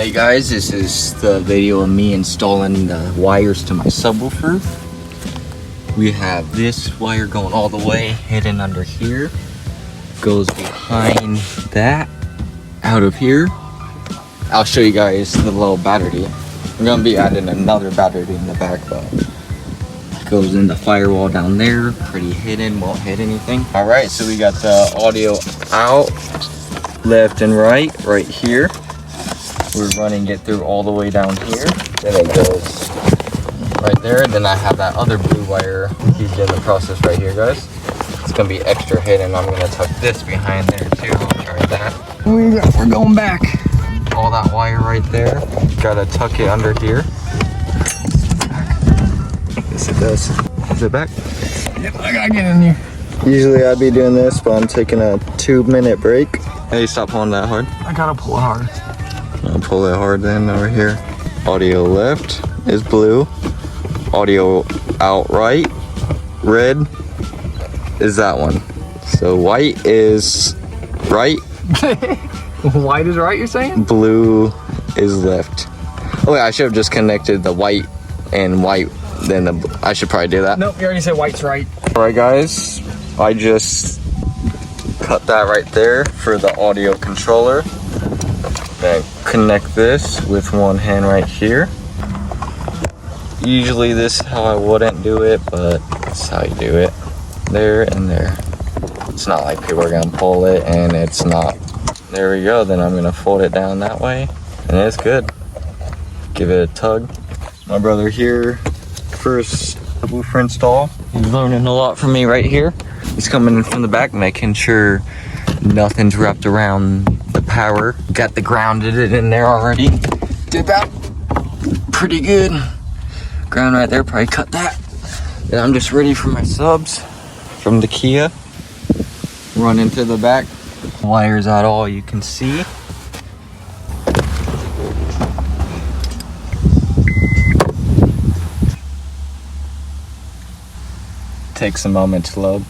Hey guys, this is the video of me installing the wires to my subwoofer. We have this wire going all the way, hidden under here. Goes behind that, out of here. I'll show you guys the little battery. I'm gonna be adding another battery in the back, but goes in the firewall down there, pretty hidden, won't hit anything. All right, so we got the audio out, left and right here. We're running it through all the way down here. Then it goes right there. Then I have that other blue wire. He's in the process right here, guys. It's gonna be extra hidden. I'm gonna tuck this behind there too. I'll try that. We're going back. All that wire right there. Gotta tuck it under here. Yes, it does. Is it back? Yep, I gotta get in here. Usually I'd be doing this, but I'm taking a 2-minute break. Hey, stop pulling that hard. I gotta pull it hard. I'll pull it hard then over here. Audio left is blue. Audio out right, red is that one. So white is right. White is right, you're saying? Blue is left. Oh wait, I should have just connected the white and white. Then I should probably do that. Nope, you already said white's right. All right, guys. I just cut that right there for the audio controller. Then connect this with one hand right here. Usually this is how I wouldn't do it, but that's how you do it. There and there. It's not like people are gonna pull it and it's not. There we go. Then I'm gonna fold it down that way and it's good. Give it a tug. My brother here, first subwoofer install. He's learning a lot from me right here. He's coming in from the back, making sure nothing's wrapped around the power. Got the grounded it in there already. Did that pretty good. Ground right there, probably cut that. Then I'm just ready for my subs from the Kia. Run into the back. Wires out all you can see. Takes a moment to load.